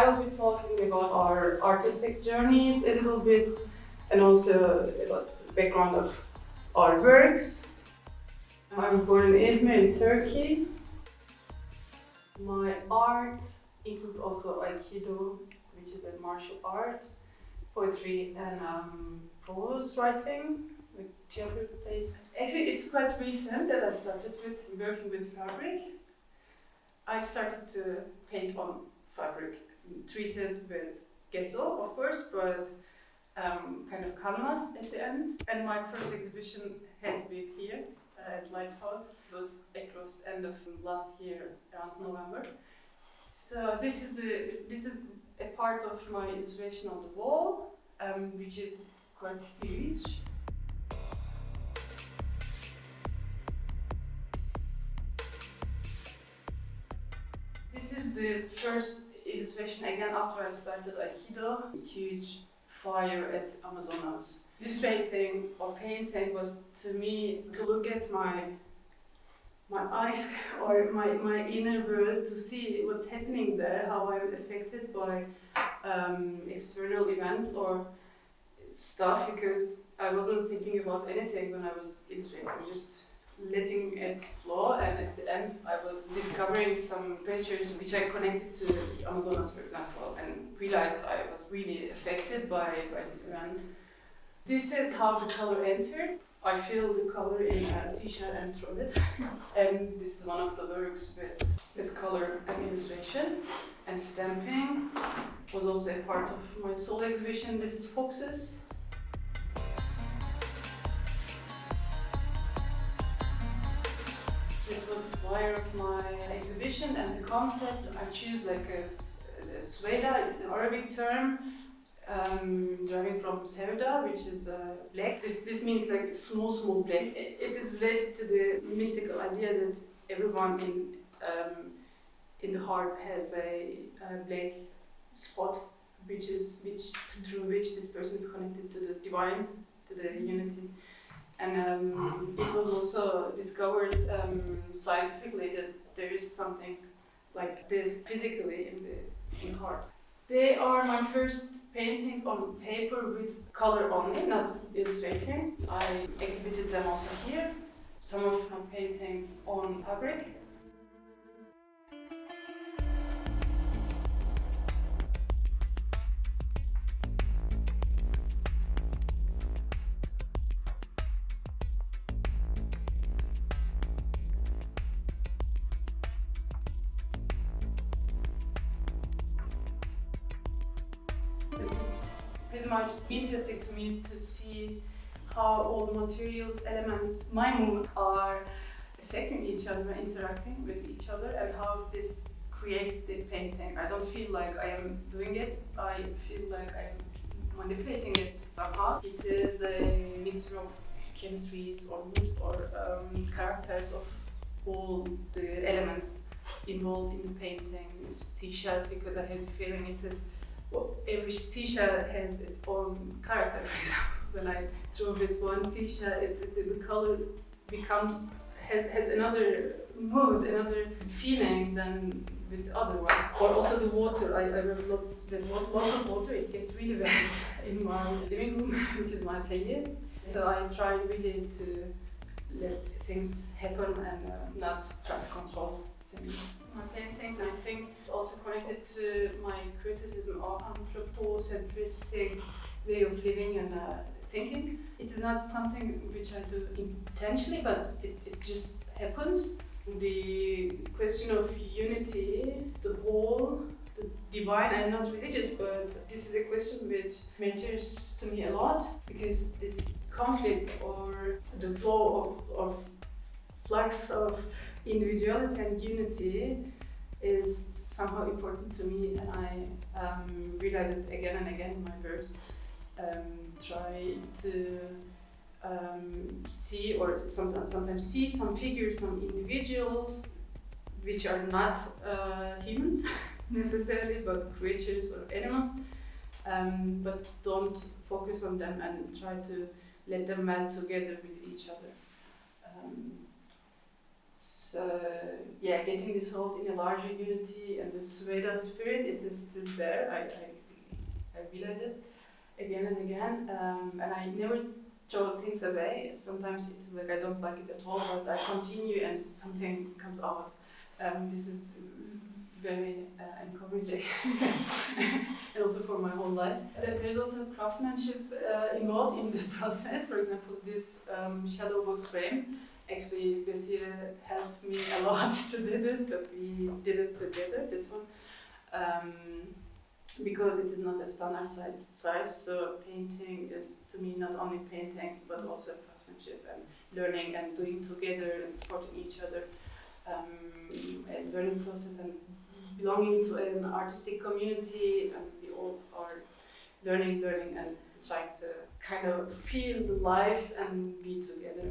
I will be talking about our artistic journeys a little bit, and also about the background of our works. I was born in Izmir in Turkey. My art includes also Aikido, which is a martial art, poetry, and prose writing, with theater plays. Actually, it's quite recent that I started with working with fabric. I started to paint on fabric, treated with gesso, of course, but kind of canvas at the end. And my first exhibition has been here at LiteHaus. It was across the end of last year, around November. So this is a part of my illustration on the wall, which is quite huge. This is the first illustration again after I started Aikido. A huge fire at Amazonas. Illustrating or painting was to me to look at my eyes or my inner world, to see what's happening there, how I'm affected by external events or stuff, because I wasn't thinking about anything when I was illustrating. I was just letting it flow, and at the end I was discovering some pictures which I connected to the Amazonas, for example, and realized I was really affected by this event. This is how the color entered. I feel the color in seashell and trovet, and this is one of the works with color and illustration. And stamping was also a part of my solo exhibition. This is foxes. This was the flyer of my exhibition, and the concept I choose like a sweda. It is an Arabic term, deriving from sevda, which is black. This means like small black. It is related to the mystical idea that everyone in the heart has a black spot, through which this person is connected to the divine, to the unity. And it was also discovered scientifically that there is something like this physically in the heart. They are my first paintings on paper with color only, not illustrating. I exhibited them also here. Some of my paintings on fabric. Pretty much interesting to me to see how all the materials, elements, my mood are affecting each other, interacting with each other, and how this creates the painting. I don't feel like I am doing it, I feel like I am manipulating it somehow. It is a mixture of chemistries or moods or characters of all the elements involved in the painting. Seashells, because I have the feeling it is every seashell has its own character. For example, when I throw with one seashell, the color has another mood, another feeling than with the other one. Or also the water. I work lots of water. It gets really wet in my living room, which is my atelier. So I try really to let things happen and not try to control things. My paintings, I think, also connected to my criticism of anthropocentristic way of living and thinking. It is not something which I do intentionally, but it just happens. The question of unity, the whole, the divine. I'm not religious, but this is a question which matters to me a lot, because this conflict or the flow of flux of individuality and unity is somehow important to me, and I realize it again and again in my works. Try to see, or sometimes see some figures, some individuals which are not humans necessarily, but creatures or animals, but don't focus on them and try to let them melt together with each other. getting this whole in a larger unity and the Sweda spirit, it is still there. I realize it again and again, and I never throw things away. Sometimes it is like I don't like it at all, but I continue and something comes out. This is very encouraging, and also for my whole life. There's also craftsmanship involved in the process. For example, this shadow box frame. Actually, Basira helped me a lot to do this, but we did it together, this one. Because it is not a standard size, so painting is to me not only painting, but also craftsmanship and learning and doing together and supporting each other, a learning process and belonging to an artistic community, and we all are learning and trying to kind of feel the life and be together